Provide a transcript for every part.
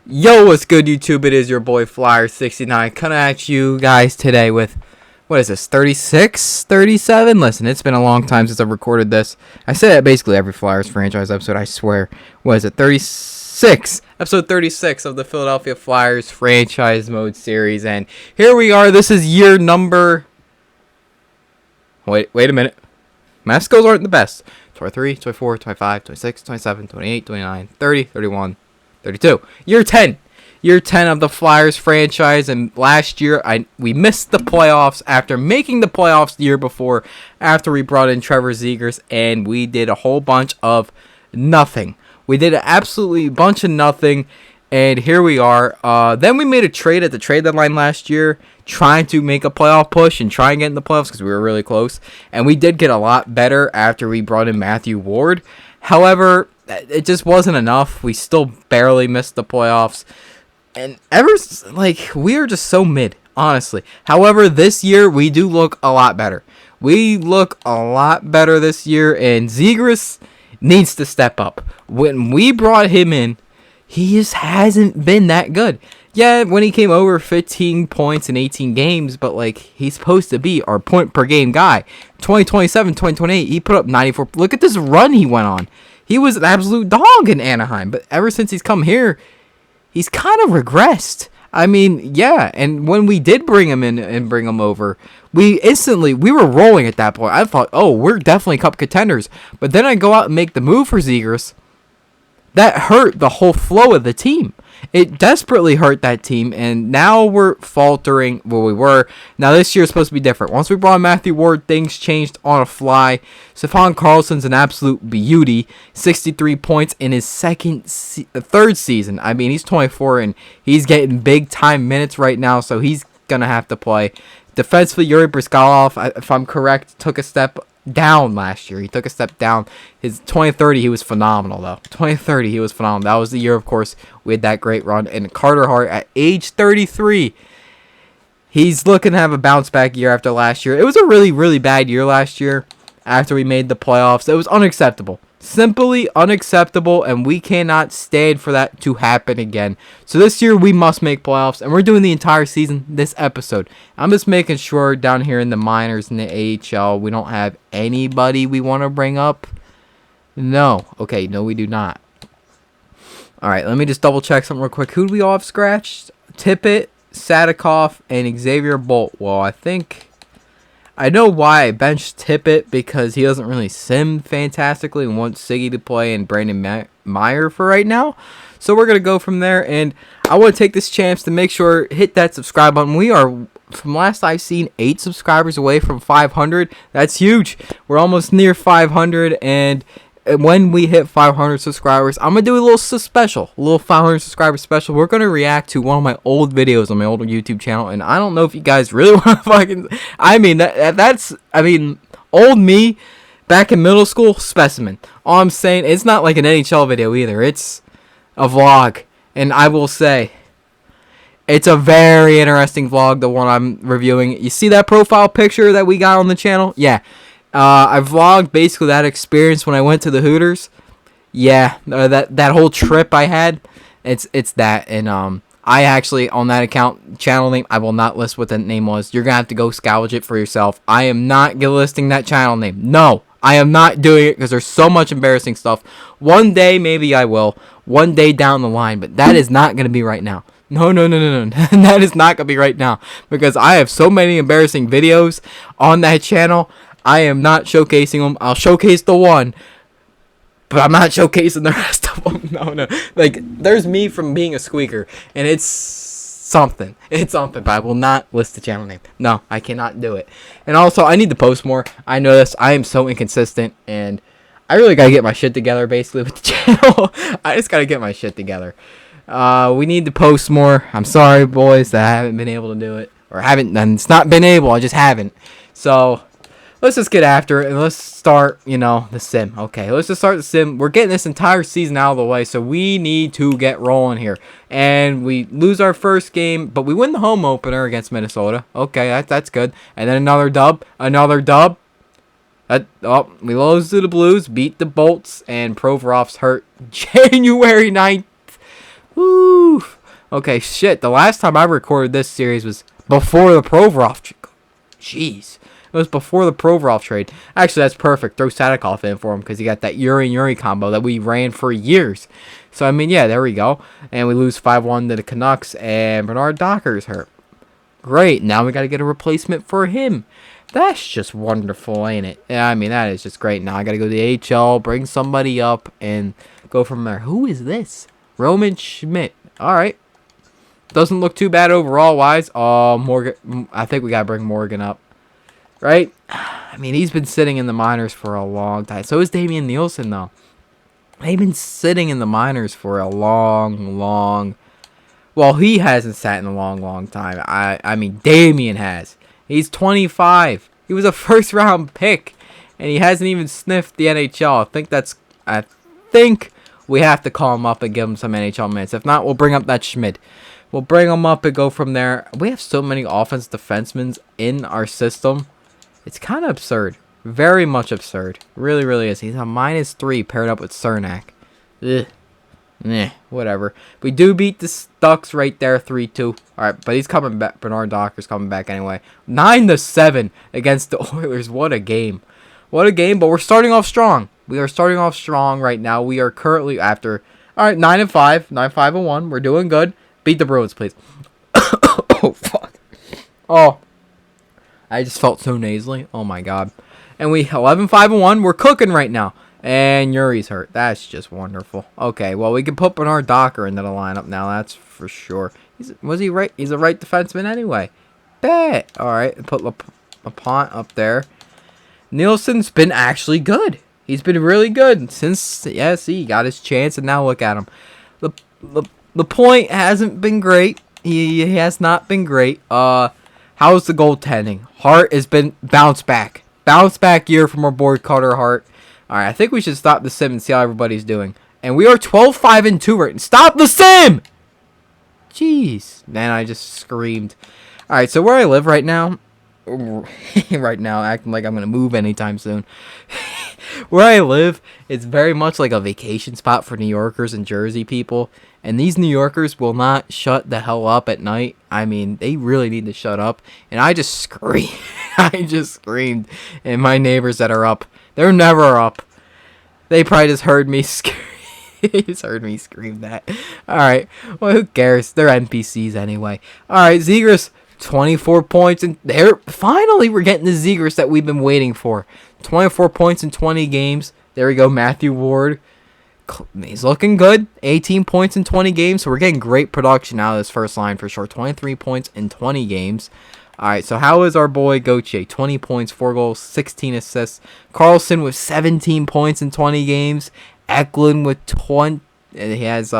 Yo, what's good, YouTube? It is your boy Flyer69 coming at you guys today with, what is this, 36, 37? Listen, it's been a long time since I've recorded this. I say that basically every Flyers franchise episode, I swear. What is it, 36? Episode 36 of the Philadelphia Flyers franchise mode series. And here we are. This is year number... Wait a minute. Math skills aren't the best. 23, 24, 25, 26, 27, 28, 29, 30, 31... 32. Year 10. Year 10 of the Flyers franchise. And last year, we missed the playoffs after making the playoffs the year before, after we brought in Trevor Zegras, and we did a whole bunch of nothing. We did an absolutely bunch of nothing, and here we are. Then we made a trade at the trade deadline last year, trying to make a playoff push and try and get in the playoffs because we were really close. And we did get a lot better after we brought in Matthew Ward. However, it just wasn't enough. We still barely missed the playoffs. And we are just so mid, honestly. However, this year, we do look a lot better. We look a lot better this year, and Zegras needs to step up. When we brought him in, he just hasn't been that good. Yeah, when he came over, 15 points in 18 games, but, he's supposed to be our point-per-game guy. 2027, 2028, he put up 94. Look at this run he went on. He was an absolute dog in Anaheim, but ever since he's come here, he's kind of regressed. I mean, yeah, and when we did bring him in and bring him over, we were rolling at that point. I thought, oh, we're definitely Cup contenders. But then I go out and make the move for Zegras. That hurt the whole flow of the team. It desperately hurt that team, and now we're faltering where we were. Now, this year is supposed to be different. Once we brought Matthew Ward, things changed on a fly. Stefan Karlsson's an absolute beauty. 63 points in his third season. I mean, he's 24, and he's getting big-time minutes right now, so he's going to have to play. Defensively, Yuri Briskalov, if I'm correct, took a step down last year. He took a step down. His 2030, he was phenomenal, though. 2030, he was phenomenal. That was the year, of course, we had that great run. And Carter Hart, at age 33, he's looking to have a bounce-back year after last year. It was a really, really bad year last year after we made the playoffs. It was unacceptable. Simply unacceptable, and we cannot stand for that to happen again. So this year, we must make playoffs, and we're doing the entire season this episode. I'm just making sure down here in the minors in the AHL, we don't have anybody we want to bring up. No. Okay, no, we do not. All right, let me just double-check something real quick. Who do we all have scratched? Tippett, Sadikoff, and Xavier Bolt. Well, I know why I benched Tippett, because he doesn't really sim fantastically and wants Siggy to play and Brandon Meyer for right now. So we're going to go from there, and I want to take this chance to make sure, hit that subscribe button. We are, from last I've seen, 8 subscribers away from 500. That's huge. We're almost near 500, and when we hit 500 subscribers, I'm going to do a little special, a little 500 subscriber special. We're going to react to one of my old videos on my old YouTube channel, and I don't know if you guys really want to fucking... old me, back in middle school, specimen. All I'm saying, it's not like an NHL video either. It's a vlog, and I will say, it's a very interesting vlog, the one I'm reviewing. You see that profile picture that we got on the channel? Yeah. I vlogged basically that experience when I went to the Hooters. Yeah, that whole trip I had. It's that, and I actually, on that account, channel name, I will not list what that name was. You're gonna have to go scavenge it for yourself. I am not listing that channel name. No, I am not doing it because there's so much embarrassing stuff. One day, maybe I will. One day down the line, but that is not gonna be right now. No. That is not gonna be right now, because I have so many embarrassing videos on that channel. I am not showcasing them. I'll showcase the one, but I'm not showcasing the rest of them. No. There's me from being a squeaker, and it's something. It's something, but I will not list the channel name. No, I cannot do it. And also, I need to post more. I know this. I am so inconsistent, and I really got to get my shit together, basically, with the channel. I just got to get my shit together. We need to post more. I'm sorry, boys, that I haven't been able to do it. Or haven't, and it's not been able. I just haven't. So... let's just get after it, and let's start, the sim. Okay, let's just start the sim. We're getting this entire season out of the way, so we need to get rolling here. And we lose our first game, but we win the home opener against Minnesota. Okay, that's good. And then another dub. We lose to the Blues, beat the Bolts, and Provorov's hurt January 9th. Woo! Okay, shit. The last time I recorded this series was before the Provorov. Jeez. It was before the Provorov trade. Actually, that's perfect. Throw Sadikov in for him because he got that Yuri and Yuri combo that we ran for years. So, I mean, yeah, there we go. And we lose 5-1 to the Canucks, and Bernard Docker's hurt. Great. Now we got to get a replacement for him. That's just wonderful, ain't it? Yeah, I mean, that is just great. Now I got to go to the AHL, bring somebody up, and go from there. Who is this? Roman Schmidt. All right. Doesn't look too bad overall-wise. Oh, Morgan. I think we got to bring Morgan up. Right? I mean, he's been sitting in the minors for a long time. So is Damian Nielsen, though. They've been sitting in the minors for a long... Well, he hasn't sat in a long time. I mean, Damian has. He's 25. He was a first-round pick, and he hasn't even sniffed the NHL. I think we have to call him up and give him some NHL minutes. If not, we'll bring up that Schmidt. We'll bring him up and go from there. We have so many offense defensemen in our system. It's kind of absurd. Very much absurd. Really, really is. He's a -3 paired up with Cernak. Ugh. Whatever. We do beat the Ducks right there, 3-2. Alright, but he's coming back. Bernard Docker's coming back anyway. 9-7 against the Oilers. What a game. What a game, but we're starting off strong. We are starting off strong right now. We are currently after... Alright, 9-5. 9-5-1. We're doing good. Beat the Bruins, please. Oh, fuck. Oh. I just felt so nasally. Oh, my God. And we 11-5-1. We're cooking right now. And Yuri's hurt. That's just wonderful. Okay, well, we can put Bernard Docker into the lineup now. That's for sure. Was he right? He's a right defenseman anyway. Bet. All right, put LaPont up there. Nielsen's been actually good. He's been really good since, yeah, see, he got his chance, and now look at him. The point hasn't been great. He has not been great. How's the goaltending? Hart has been bounce back. Bounce back year from our boy Carter Hart. All right, I think we should stop the sim and see how everybody's doing. And we are 12-5-2 right now. Stop the sim! Jeez. Man, I just screamed. All right, so where I live right now, acting like I'm going to move anytime soon. Where I live, it's very much like a vacation spot for New Yorkers and Jersey people. And these New Yorkers will not shut the hell up at night. I mean, they really need to shut up. And I just screamed. I just screamed. And my neighbors that are up, they're never up. They probably just heard me scream. They just heard me scream that. Alright. Well, who cares? They're NPCs anyway. Alright, Zegras, 24 points. And there, finally, we're getting the Zegras that we've been waiting for. 24 points in 20 games. There we go, Matthew Ward. He's looking good. 18 points in 20 games. So we're getting great production out of this first line for sure. 23 points in 20 games. All right, so how is our boy Gauthier? 20 points, 4 goals, 16 assists. Carlson with 17 points in 20 games. Eklund with 20. He has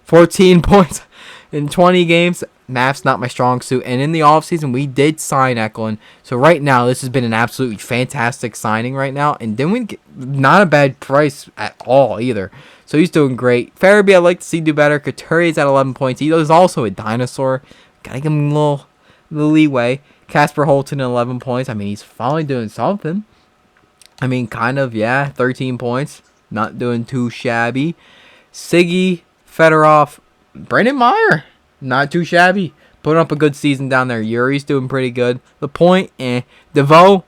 14 points in 20 games. Math's not my strong suit. And in the offseason, we did sign Eklund. So right now, this has been an absolutely fantastic signing right now. And then we get not a bad price at all either. So he's doing great. Farabee, I'd like to see do better. Couture's at 11 points. He is also a dinosaur. Gotta give him a little leeway. Casper Holton at 11 points. I mean, he's finally doing something. I mean, kind of, yeah. 13 points. Not doing too shabby. Siggy, Fedorov, Brandon Meyer. Not too shabby. Putting up a good season down there. Yuri's doing pretty good. The point, DeVoe,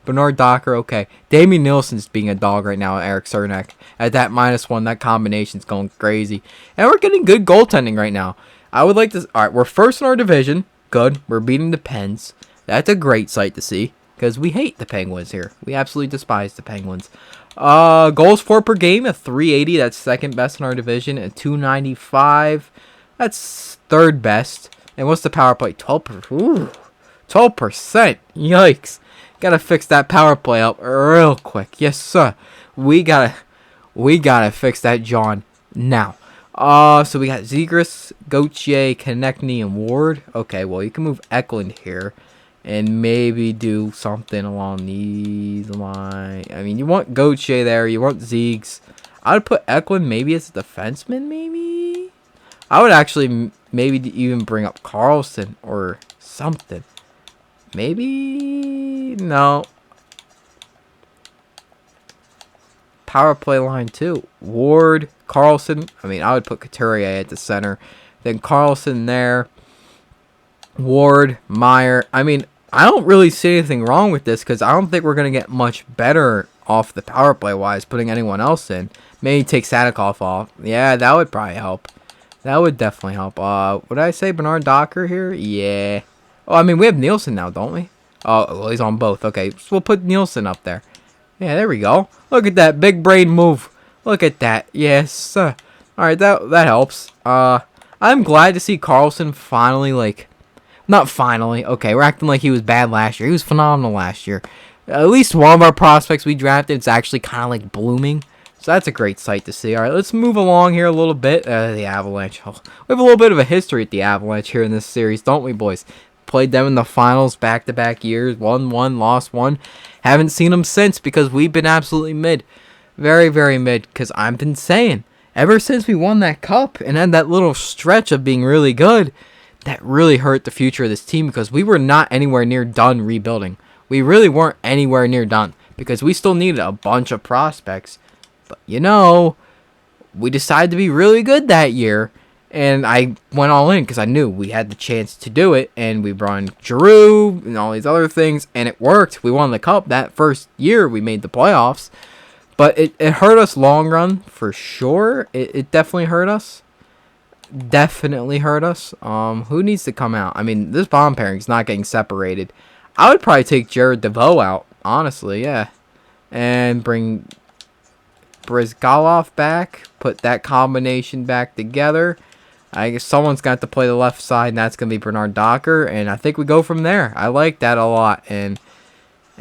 Bernard Docker, okay. Damian Nielsen's being a dog right now. Eric Cernak at that -1. That combination's going crazy. And we're getting good goaltending right now. I would like to... All right, we're first in our division. Good. We're beating the Pens. That's a great sight to see. Because we hate the Penguins here. We absolutely despise the Penguins. Goals for per game at 380. That's second best in our division. At 295. That's third best. And what's the power play? 12%. 12%. Yikes. Gotta fix that power play up real quick. Yes, sir. We gotta fix that, John. Now. So we got Zegras, Gauthier, Konechny, and Ward. Okay, well, you can move Eklund here. And maybe do something along these lines. I mean, you want Gauthier there. You want Zeegs. I would put Eklund maybe as a defenseman, maybe? I would actually maybe even bring up Carlson or something. Maybe? No. Power play line 2. Ward, Carlson. I mean, I would put Couturier at the center. Then Carlson there. Ward, Meyer. I mean, I don't really see anything wrong with this because I don't think we're going to get much better off the power play wise putting anyone else in. Maybe take Sadikoff off. Yeah, that would probably help. That would definitely help. Would I say Bernard Docker here? Yeah. Oh, I mean, we have Nielsen now, don't we? Oh, well, he's on both. Okay, so we'll put Nielsen up there. Yeah, there we go. Look at that big brain move. Look at that. Yes. All right, that helps. I'm glad to see Carlson finally, like, not finally. Okay, we're acting like he was bad last year. He was phenomenal last year. At least one of our prospects we drafted is actually kind of like blooming. So that's a great sight to see. All right, let's move along here a little bit. The Avalanche. Oh, we have a little bit of a history at the Avalanche here in this series, don't we, boys? Played them in the finals back-to-back years. Won one, lost one. Haven't seen them since because we've been absolutely mid. Very, very mid. Because I've been saying, ever since we won that cup and had that little stretch of being really good, that really hurt the future of this team because we were not anywhere near done rebuilding. We really weren't anywhere near done because we still needed a bunch of prospects. But, you know, we decided to be really good that year. And I went all in because I knew we had the chance to do it. And we brought in Giroux and all these other things. And it worked. We won the cup that first year we made the playoffs. But it hurt us long run for sure. It definitely hurt us. Definitely hurt us. Who needs to come out? I mean, this bomb pairing is not getting separated. I would probably take Jared DeVoe out. Honestly, yeah. And bring Brizgalov back. Put that combination back together. I guess someone's got to play the left side, and that's going to be Bernard Docker. And I think we go from there. I like that a lot. And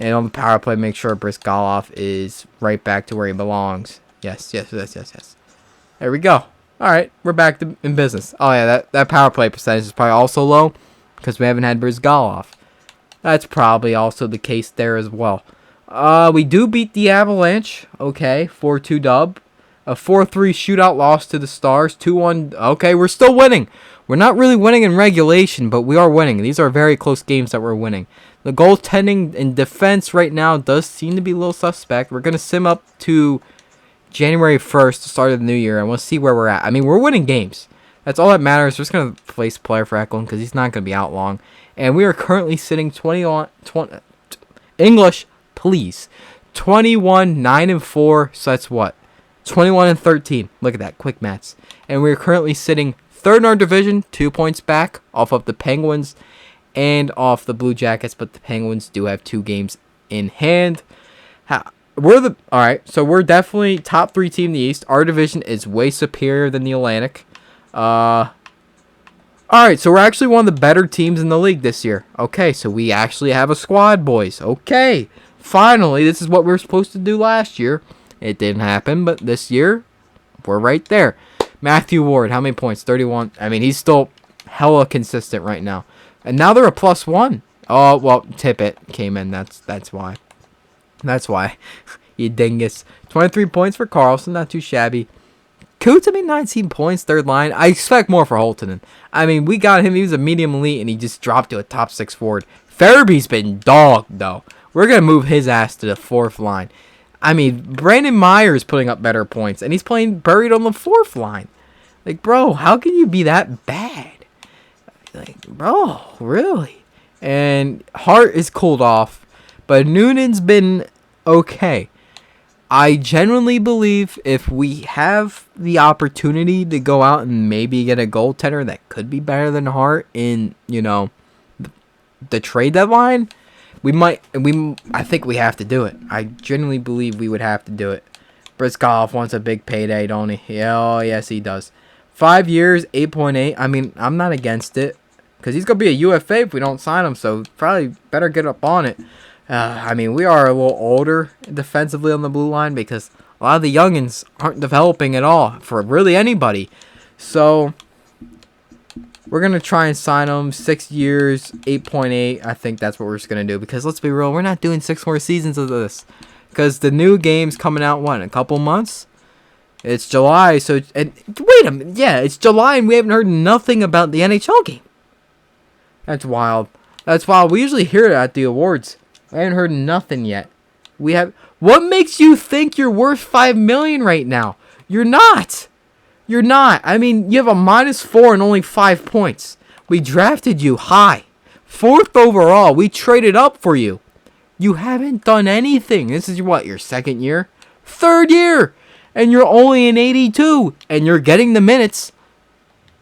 on the power play, make sure Brizgalov is right back to where he belongs. Yes. There we go. All right, we're back in business. Oh, yeah, that power play percentage is probably also low because we haven't had Brizgalov. That's probably also the case there as well. We do beat the Avalanche. Okay, 4-2 dub. A 4-3 shootout loss to the Stars. 2-1. Okay, we're still winning. We're not really winning in regulation, but we are winning. These are very close games that we're winning. The goaltending and defense right now does seem to be a little suspect. We're going to sim up to January 1st, the start of the new year, and we'll see where we're at. I mean, we're winning games. That's all that matters. We're just going to place player for Eklund because he's not going to be out long. And we are currently sitting 20 English, please. 21-9-4, so that's what? 21-13. Look at that, quick maths. And we're currently sitting third in our division, 2 points back off of the Penguins and off the Blue Jackets, but the Penguins do have 2 games in hand. All right, so we're definitely top 3 team in the East. Our division is way superior than the Atlantic. All right, so we're actually one of the better teams in the league this year. Okay, so we actually have a squad, boys. Okay, finally, this is what we were supposed to do last year. It didn't happen, but this year, we're right there. Matthew Ward, how many points? 31. I mean, he's still hella consistent right now. And now they're a +1. Oh, well, Tippett came in. That's why. That's why. You dingus. 23 points for Carlson, not too shabby. Koutami, 19 points, third line. I expect more for Holtonen. I mean, we got him. He was a medium elite, and he just dropped to a top 6 forward. Farabee's been dogged, though. We're going to move his ass to the 4th line. I mean, Brandon Meyer is putting up better points, and he's playing buried on the 4th line. Like, bro, how can you be that bad? Like, bro, really? And Hart is cooled off, but Noonan's been okay. I genuinely believe if we have the opportunity to go out and maybe get a goaltender that could be better than Hart in, the trade deadline, I think we have to do it. I genuinely believe we would have to do it. Brizgalov wants a big payday, don't he? Yeah, oh, yes, he does. 5 years, 8.8. I mean, I'm not against it. Because he's going to be a UFA if we don't sign him. So, probably better get up on it. I mean, we are a little older defensively on the blue line. Because a lot of the youngins aren't developing at all. For really anybody. So, we're going to try and sign him 6 years, 8.8. I think that's what we're just going to do. Because let's be real, we're not doing 6 more seasons of this. Because the new game's coming out, in a couple months? It's July, so... And wait a minute, yeah, it's July and we haven't heard nothing about the NHL game. That's wild. That's wild. We usually hear it at the awards. I haven't heard nothing yet. What makes you think you're worth $5 million right now? You're not. You're not. I mean, you have a -4 and only 5 points. We drafted you high. 4th overall. We traded up for you. You haven't done anything. This is what, your 2nd year? 3rd year. And you're only an 82. And you're getting the minutes.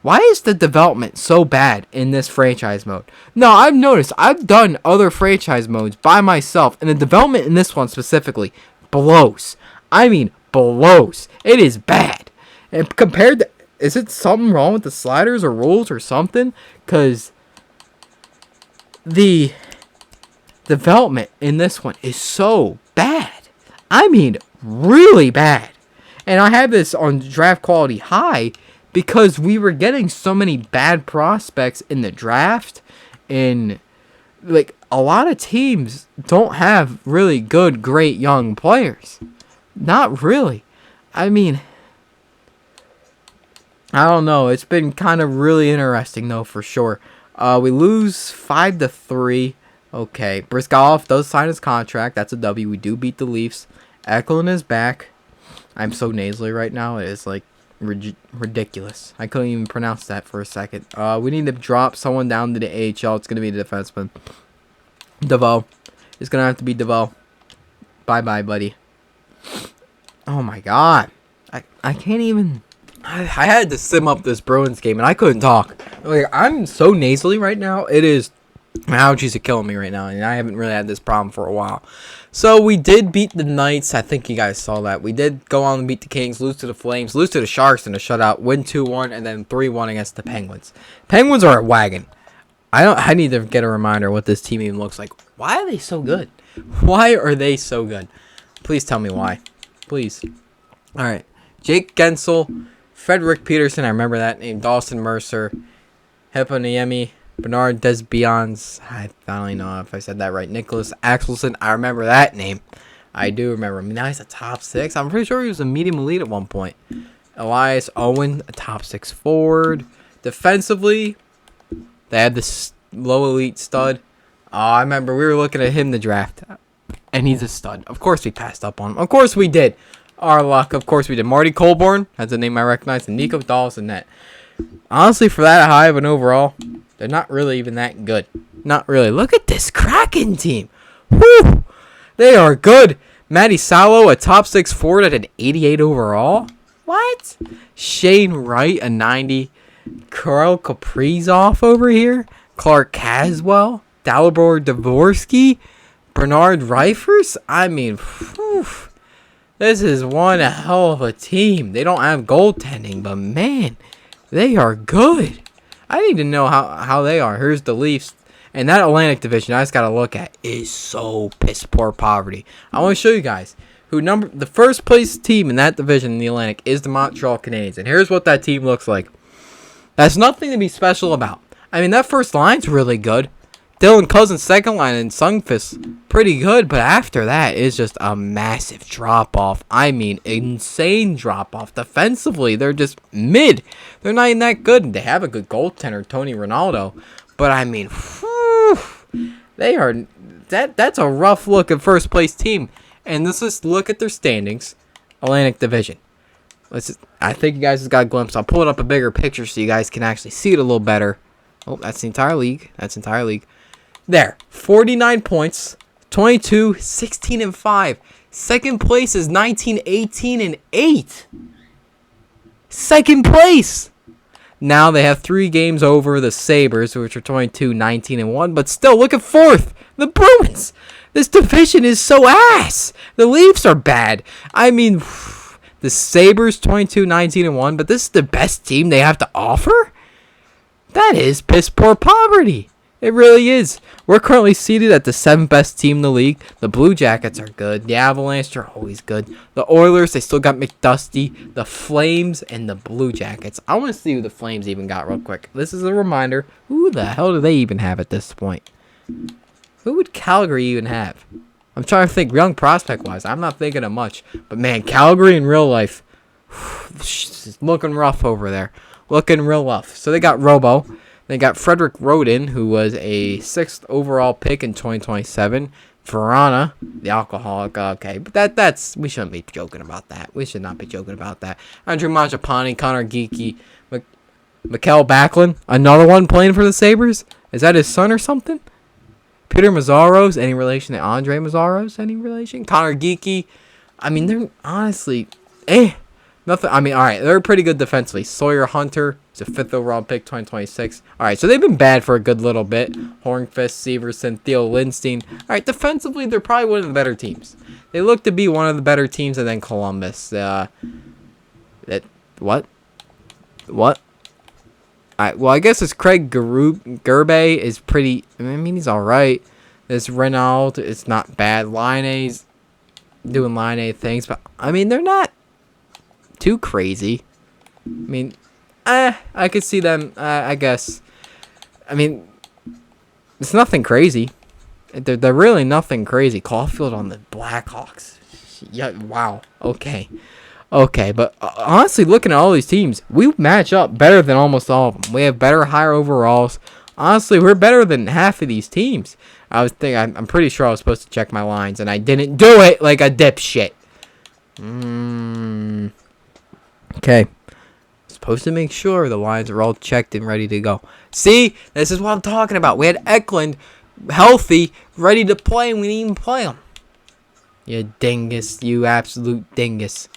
Why is the development so bad in this franchise mode? No, I've noticed. I've done other franchise modes by myself. And the development in this one specifically blows. I mean, blows. It is bad. And compared to... Is it something wrong with the sliders or rules or something? Because the development in this one is so bad. I mean, really bad. And I have this on draft quality high because we were getting so many bad prospects in the draft. And, like, a lot of teams don't have really good, great young players. Not really. I mean, I don't know. It's been kind of really interesting, though, for sure. We lose 5-3. Okay. Brizgalov does sign his contract. That's a W. We do beat the Leafs. Eklund is back. I'm so nasally right now. It is, like, ridiculous. I couldn't even pronounce that for a second. We need to drop someone down to the AHL. It's going to be the defenseman. DeVoe. It's going to have to be DeVoe. Bye-bye, buddy. Oh, my God. I can't even... I had to sim up this Bruins game, and I couldn't talk. Like, I'm so nasally right now. It is... My allergies are killing me right now, and I haven't really had this problem for a while. So, we did beat the Knights. I think you guys saw that. We did go on and beat the Kings, lose to the Flames, lose to the Sharks in a shutout, win 2-1, and then 3-1 against the Penguins. Penguins are a wagon. I need to get a reminder what this team even looks like. Why are they so good? Why are they so good? Please tell me why. Please. All right. Jake Gensel, Frederick Peterson, I remember that name. Dawson Mercer, Heponiemi, Bernard Desbians. I don't know if I said that right. Nicholas Axelson, I remember that name. I do remember him. Now he's a top 6. I'm pretty sure he was a medium elite at one point. Elias Owen, a top 6 forward. Defensively, they had this low elite stud. I remember we were looking at him to draft, and he's a stud. Of course we passed up on him. Of course we did. Our luck, of course we did. Marty Colborn, that's a name I recognize, and Nico Dawson net. Honestly, for that high of an overall, they're not really even that good. Not really. Look at this Kraken team. Whew! They are good. Matty Salo, a top 6 forward at an 88 overall. What? Shane Wright, a 90. Kirill Kaprizov over here. Clark Caswell. Dalibor Dvorsky. Bernard Reifers. I mean, whew. This is one hell of a team. They don't have goaltending, but man, they are good. I need to know how they are. Here's the Leafs. And that Atlantic division I just got to look at is so piss poor poverty. I want to show you guys the first place team in that division in the Atlantic is the Montreal Canadiens. And here's what that team looks like. That's nothing to be special about. I mean, that first line's really good. Dylan Cousins' second line and Sundqvist, pretty good, but after that is just a massive drop-off. I mean, insane drop-off. Defensively, they're just mid. They're not even that good. They have a good goaltender, Tony Ronaldo, but I mean, whew, they are. That's a rough look at first-place team. And let's just look at their standings, Atlantic Division. I think you guys just got a glimpse. I'll pull it up a bigger picture so you guys can actually see it a little better. Oh, that's the entire league. There, 49 points, 22, 16, and 5. Second place is 19, 18, and 8. Second place. Now they have 3 games over the Sabres, which are 22, 19, and 1. But still, look at 4th, the Bruins. This division is so ass. The Leafs are bad. I mean, the Sabres, 22, 19, and 1. But this is the best team they have to offer? That is piss poor poverty. It really is. We're currently seated at the 7th best team in the league. The Blue Jackets are good. The Avalanche are always good. The Oilers, they still got McDusty. The Flames and the Blue Jackets. I want to see who the Flames even got real quick. This is a reminder. Who the hell do they even have at this point? Who would Calgary even have? I'm trying to think young prospect-wise. I'm not thinking of much. But, man, Calgary in real life, it's looking rough over there. Looking real rough. So they got Robo. They got Frederick Rodin, who was a 6th overall pick in 2027. Verona, the alcoholic. Okay, but that's we shouldn't be joking about that. We should not be joking about that. Andrew Mangiapane, Connor Geeky, Mikael Backlund, another one playing for the Sabres. Is that his son or something? Peter Mazzaros, any relation to Andre Mazzaros? Any relation? Connor Geeky. I mean, they're honestly, nothing. I mean, all right, they're pretty good defensively. Sawyer Hunter is a 5th overall pick, 2026. All right, so they've been bad for a good little bit. Hornqvist, Severson, Theo Lindstein. All right, defensively, they're probably one of the better teams. They look to be one of the better teams, and then Columbus. What? All right, well, I guess this Craig Gerbe is pretty. I mean, he's all right. This Renault is not bad. Liney's doing Line things, but I mean, they're not too crazy. I mean, I could see them. I guess. I mean, it's nothing crazy. They're really nothing crazy. Caulfield on the Blackhawks. Yeah. Wow. Okay. But honestly, looking at all these teams, we match up better than almost all of them. We have better, higher overalls. Honestly, we're better than half of these teams. I'm pretty sure I was supposed to check my lines, and I didn't do it like a dipshit. Okay. Supposed to make sure the lines are all checked and ready to go. See? This is what I'm talking about. We had Eklund healthy, ready to play, and we didn't even play him. You dingus. You absolute dingus.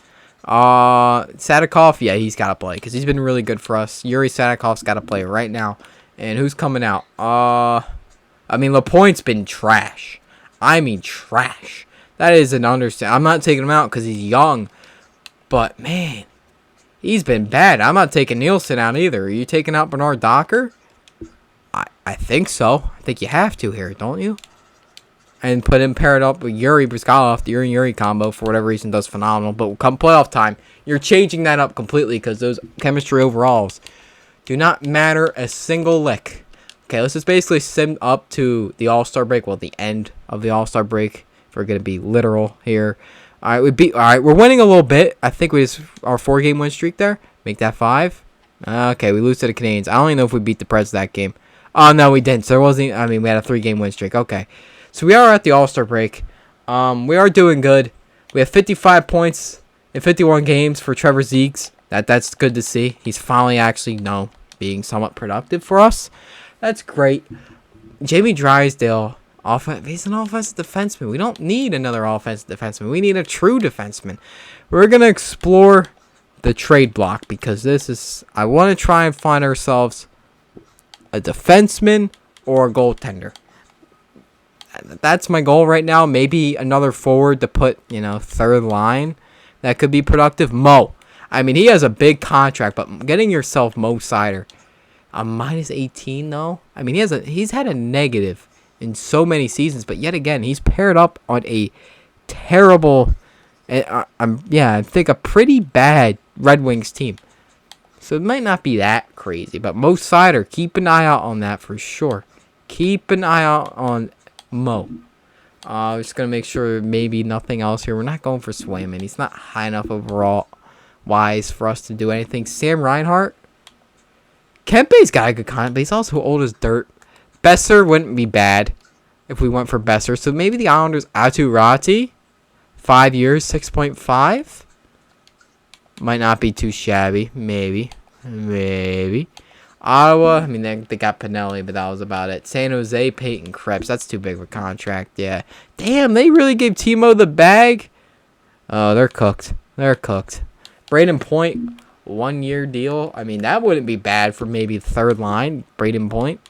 Sadikov, yeah, he's got to play because he's been really good for us. Yuri Sadikov's got to play right now. And who's coming out? I mean, Lapointe's been trash. I mean, trash. That is an understatement. I'm not taking him out because he's young. But, man, he's been bad. I'm not taking Nielsen out either. Are you taking out Bernard Docker? I think so. I think you have to here, don't you? And put him paired up with Yuri Brizgalov. The Yuri combo, for whatever reason, does phenomenal. But come playoff time, you're changing that up completely because those chemistry overalls do not matter a single lick. Okay, let's just basically sim up to the All-Star break. Well, the end of the All-Star break. If we're going to be literal here. All right, we're winning a little bit. I think we just our 4-game win streak there. Make that 5. Okay, we lose to the Canadiens. I don't even know if we beat the Preds that game. Oh, no, we didn't. So there wasn't. I mean, we had a 3-game win streak. Okay. So we are at the All-Star break. We are doing good. We have 55 points in 51 games for Trevor Zegras. That's good to see. He's finally actually, being somewhat productive for us. That's great. Jamie Drysdale, he's an offensive defenseman. We don't need another offensive defenseman. We need a true defenseman. We're going to explore the trade block because I want to try and find ourselves a defenseman or a goaltender. That's my goal right now. Maybe another forward to put, third line that could be productive. Mo. I mean, he has a big contract, but getting yourself Mo Seider, a minus 18 though. I mean, he's had a negative in so many seasons, but yet again, he's paired up on a terrible, I think a pretty bad Red Wings team. So it might not be that crazy, but Mo Seider, keep an eye out on that for sure. Keep an eye out on Mo. Just going to make sure maybe nothing else here. We're not going for Swayman. He's not high enough overall wise for us to do anything. Sam Reinhart. Kempe's got a good contract, but he's also old as dirt. Besser wouldn't be bad if we went for Besser. So maybe the Islanders, Atu Rati. 5 years, 6.5. Might not be too shabby. Maybe. Ottawa, I mean, they got Pinelli, but that was about it. San Jose, Peyton Krebs. That's too big of a contract, yeah. Damn, they really gave Timo the bag? Oh, they're cooked. Braden Point, 1-year deal. I mean, that wouldn't be bad for maybe third line. Braden Point.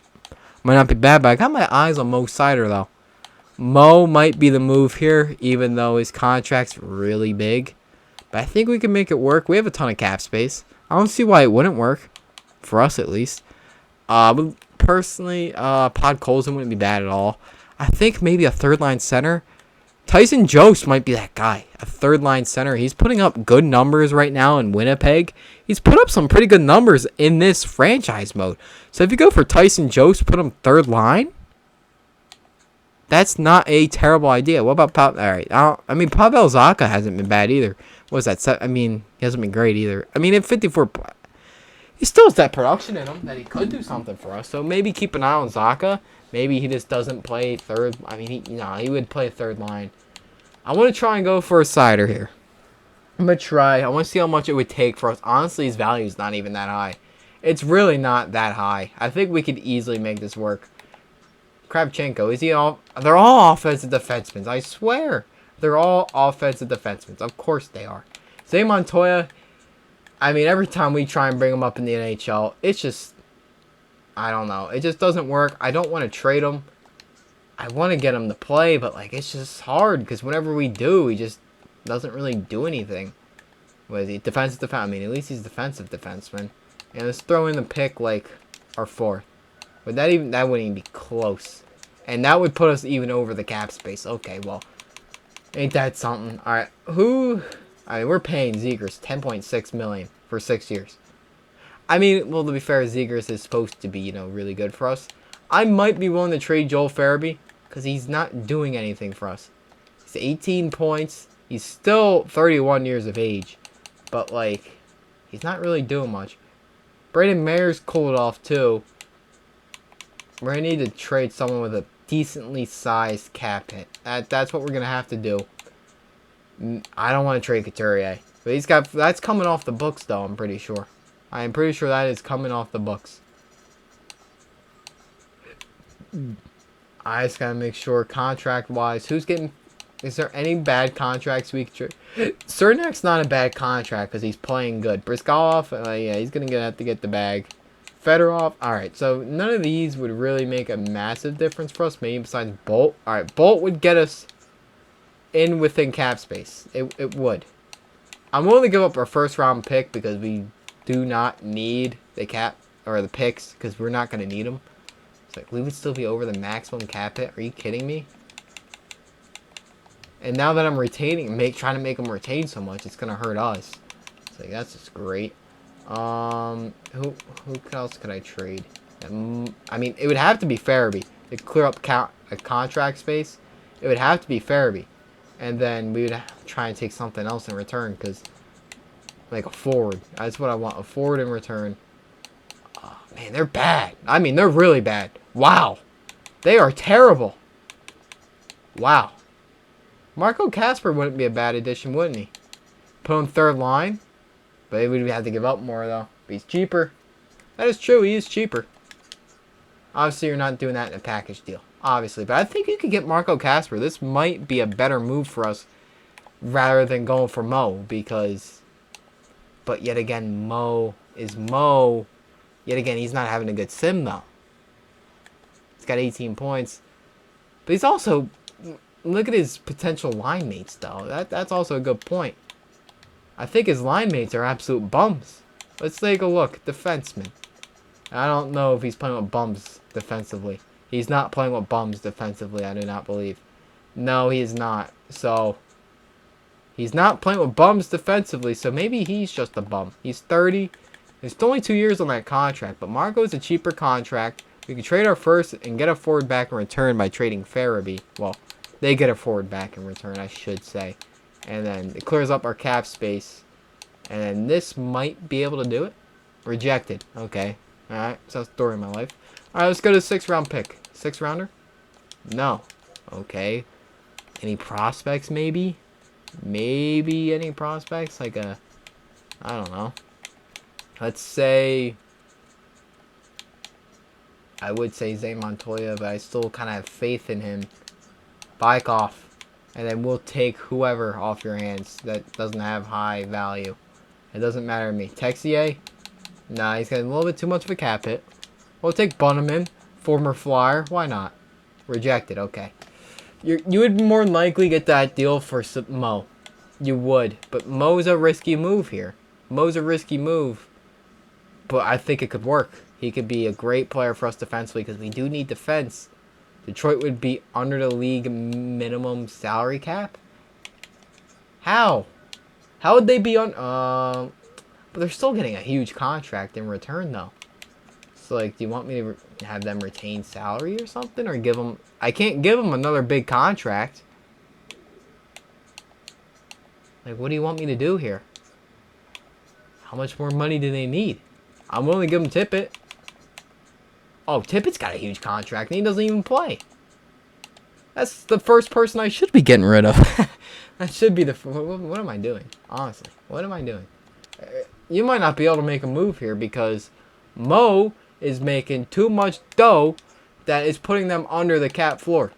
Might not be bad, but I got my eyes on Mo Seider, though. Mo might be the move here, even though his contract's really big. But I think we can make it work. We have a ton of cap space. I don't see why it wouldn't work. For us, at least. But personally, Podkolzin wouldn't be bad at all. I think maybe a third-line center. Tyson Jost might be that guy. A third-line center. He's putting up good numbers right now in Winnipeg. He's put up some pretty good numbers in this franchise mode. So if you go for Tyson Jost, put him third line. That's not a terrible idea. What about Pavel? All right. Pavel Zacha hasn't been bad either. What was that? He hasn't been great either. I mean, at 54... he still has that production in him that he could do something for us. So maybe keep an eye on Zaka. Maybe he just doesn't play third. I mean, he would play third line. I want to try and go for a cider here. I'm going to try. I want to see how much it would take for us. Honestly, his value is not even that high. It's really not that high. I think we could easily make this work. Kravchenko, is he all... They're all offensive defensemen. I swear. They're all offensive defensemen. Of course they are. Zay Montoya, I mean, every time we try and bring him up in the NHL, it's just... I don't know. It just doesn't work. I don't want to trade him. I want to get him to play, but, like, it's just hard. Because whenever we do, he just doesn't really do anything. What is he? Defensive defense. I mean, at least he's defensive defenseman. And let's throw in the pick, like, our fourth. But that wouldn't even be close. And that would put us even over the cap space. Okay, well, ain't that something? All right, I mean, we're paying Zegers $10.6 million for 6 years. I mean, well, to be fair, Zegers is supposed to be, you know, really good for us. I might be willing to trade Joel Farabee because he's not doing anything for us. He's 18 points. He's still 31 years of age, but like, he's not really doing much. Brayden Mayer's cooled off too. We're going to need to trade someone with a decently sized cap hit. That's what we're going to have to do. I don't want to trade Couturier. But that's coming off the books, though, I'm pretty sure. I'm pretty sure that is coming off the books. I just got to make sure, contract-wise, who's getting... Is there any bad contracts we could trade? Cernak's not a bad contract because he's playing good. Briskalov, yeah, he's going to have to get the bag. Fedorov, alright, so none of these would really make a massive difference for us, maybe besides Bolt. Alright, Bolt would get us in within cap space. It would. I'm willing to give up our first round pick because we do not need the cap, or the picks, because we're not going to need them. It's like, we would still be over the maximum cap hit. Are you kidding me? And now that I'm retaining, trying to make them retain so much, it's going to hurt us. It's like, that's just great. Who else could I trade? I mean, it would have to be Farabee to clear up a contract space. It would have to be Farabee, and then we would try and take something else in return, because like a forward. That's what I want, a forward in return. Oh, man, they're bad. I mean, they're really bad. Wow, they are terrible. Wow, Marco Kasper wouldn't be a bad addition, wouldn't he? Put him third line. But we'd have to give up more, though. But he's cheaper. That is true. He is cheaper. Obviously, you're not doing that in a package deal. Obviously. But I think you could get Marco Kasper. This might be a better move for us rather than going for Mo. Because... But yet again, Mo is Mo. Yet again, he's not having a good sim, though. He's got 18 points. But he's also... Look at his potential line mates, though. That's also a good point. I think his line mates are absolute bums. Let's take a look. Defenseman. I don't know if he's playing with bums defensively. He's not playing with bums defensively, I do not believe. No, he is not. So, he's not playing with bums defensively, so maybe he's just a bum. He's 30. There's only 2 years on that contract, but Marco's a cheaper contract. We can trade our first and get a forward back in return by trading Farabee. Well, they get a forward back in return, I should say. And then it clears up our cap space. And then this might be able to do it. Rejected. Okay. Alright. So that's the story of my life. Alright, let's go to the 6th round pick. 6th rounder? No. Okay. Any prospects maybe? Maybe any prospects? Like a... I don't know. Let's say... I would say Zay Montoya, but I still kind of have faith in him. Bike off. And then we'll take whoever off your hands that doesn't have high value. It doesn't matter to me. Texier? Nah, he's got a little bit too much of a cap hit. We'll take Bunneman, former Flyer. Why not? Rejected. Okay. You would more than likely get that deal for Mo. You would. But Mo's a risky move here. Mo's a risky move. But I think it could work. He could be a great player for us defensively because we do need defense. Detroit would be under the league minimum salary cap? How? How would they be on... But they're still getting a huge contract in return, though. So, like, do you want me to have them retain salary or something? Or give them... I can't give them another big contract. Like, what do you want me to do here? How much more money do they need? I'm willing to give him Tippett. Oh, Tippett's got a huge contract, and he doesn't even play. That's the first person I should be getting rid of. That should be the... What am I doing? Honestly, what am I doing? You might not be able to make a move here because Mo is making too much dough that is putting them under the cap floor.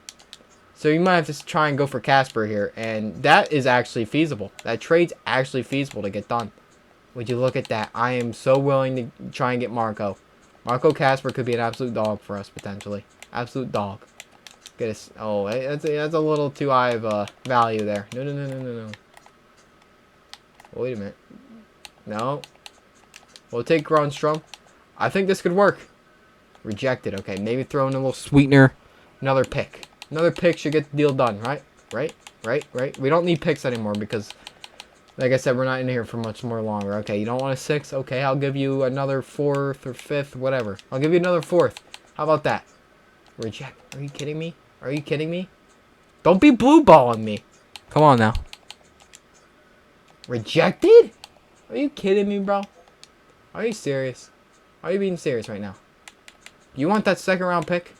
So you might have to try and go for Casper here, and that is actually feasible. That trade's actually feasible to get done. Would you look at that? I am so willing to try and get Marco. Marco Casper could be an absolute dog for us, potentially. Absolute dog. Get us. Oh, that's a little too high of value there. No. Wait a minute. No. We'll take Grunstrom. I think this could work. Rejected. Okay, maybe throw in a little sweetener. Another pick. Another pick should get the deal done, right? Right. We don't need picks anymore because, like I said, we're not in here for much more longer. Okay, you don't want a 6? Okay, I'll give you another 4th or 5th, whatever. I'll give you another 4th. How about that? Reject. Are you kidding me? Are you kidding me? Don't be blue balling me. Come on now. Rejected? Are you kidding me, bro? Are you serious? Are you being serious right now? You want that 2nd round pick?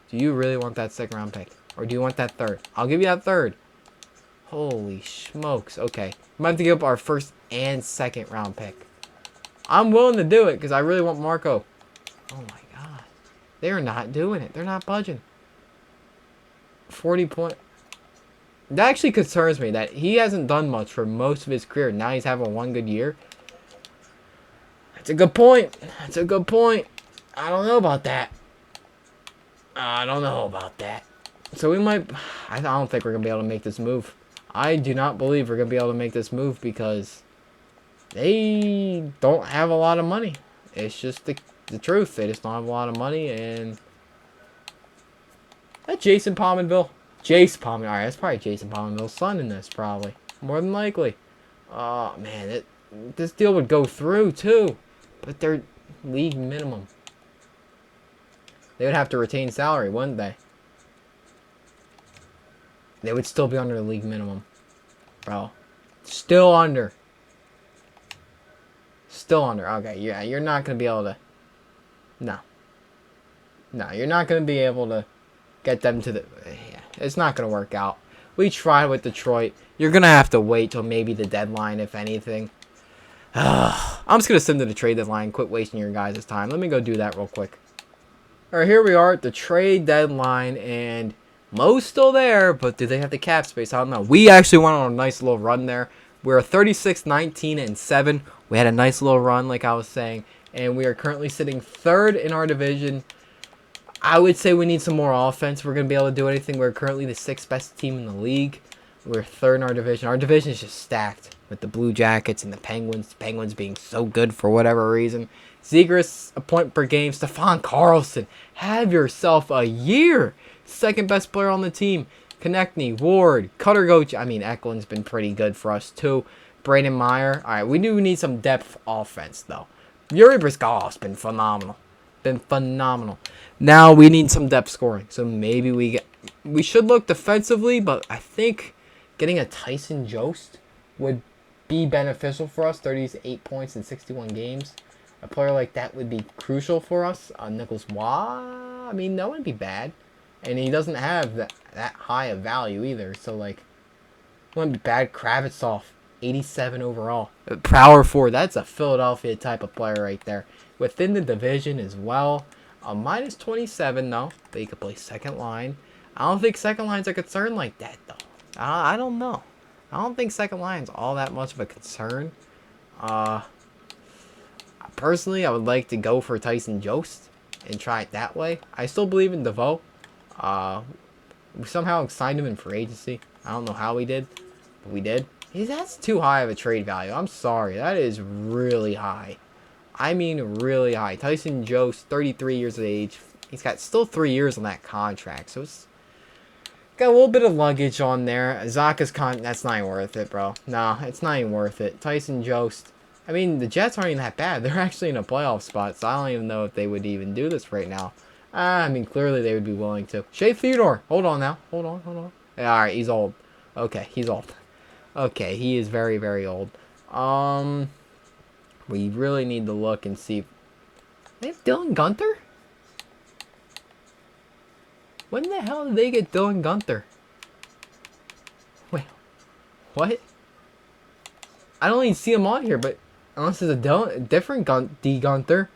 Do you really want that 2nd round pick? Or do you want that 3rd? I'll give you that 3rd. Holy smokes. Okay. We might have to give up our 1st and 2nd round pick. I'm willing to do it because I really want Marco. Oh my god. They're not doing it. They're not budging. 40 point. That actually concerns me that he hasn't done much for most of his career. Now he's having one good year. That's a good point. That's a good point. I don't know about that. So we might... I don't think we're going to be able to make this move. I do not believe we're going to be able to make this move because they don't have a lot of money. It's just the truth. They just don't have a lot of money, and... That's Jason Pominville. Jace Pominville. Alright, that's probably Jason Pominville's son in this, probably. More than likely. Oh, man. This deal would go through, too. But they're league minimum. They would have to retain salary, wouldn't they? They would still be under the league minimum. Bro. Still under. Still under. Okay, yeah, you're not going to be able to... No. No, you're not going to be able to get them to the... Yeah, it's not going to work out. We tried with Detroit. You're going to have to wait till maybe the deadline, if anything. I'm just going to send to the trade deadline. Quit wasting your guys' time. Let me go do that real quick. Alright, here we are at the trade deadline, and Mo's still there, but do they have the cap space? I don't know. We actually went on a nice little run there. We're 36-19-7. We had a nice little run, like I was saying, and we are currently sitting 3rd in our division. I would say we need some more offense. We're going to be able to do anything. We're currently the 6th best team in the league. We're 3rd in our division. Our division is just stacked with the Blue Jackets and the Penguins. The Penguins being so good for whatever reason. Zegras, a point per game. Stefan Carlson, have yourself a year. 2nd best player on the team. Konechny, Ward, Cutter Goach. I mean, Eklund's been pretty good for us too. Brayden Meyer. All right, we do need some depth offense though. Yuri Briskov's been phenomenal. Now we need some depth scoring. So maybe we should look defensively, but I think getting a Tyson Jost would be beneficial for us. 38 points in 61 games. A player like that would be crucial for us. Nicholas Waugh, I mean, that wouldn't be bad. And he doesn't have that high of value either. So, like, wouldn't be bad. Kravitsov, 87 overall. Power forward, that's a Philadelphia type of player right there. Within the division as well. Minus 27, though. But he could play 2nd line. I don't think 2nd line's a concern like that, though. I don't know. I don't think 2nd line's all that much of a concern. Personally, I would like to go for Tyson Jost and try it that way. I still believe in DeVoe. We somehow signed him in free agency. I don't know how we did, but we did. That's too high of a trade value. I'm sorry. That is really high. I mean really high. Tyson Jost, 33 years of age. He's got still 3 years on that contract. So it's got a little bit of luggage on there. Zaka's that's not even worth it, bro. Nah, it's not even worth it. Tyson Jost. I mean, the Jets aren't even that bad. They're actually in a playoff spot, so I don't even know if they would even do this right now. I mean, clearly they would be willing to. Shea Theodore. Hold on now. Hold on. Yeah, all right, he's old. Okay, he's old. Okay, he is very, very old. We really need to look and see. They have Dylan Gunther? When the hell did they get Dylan Gunther? Wait, what? I don't even see him on here, but unless it's a different D Gunther,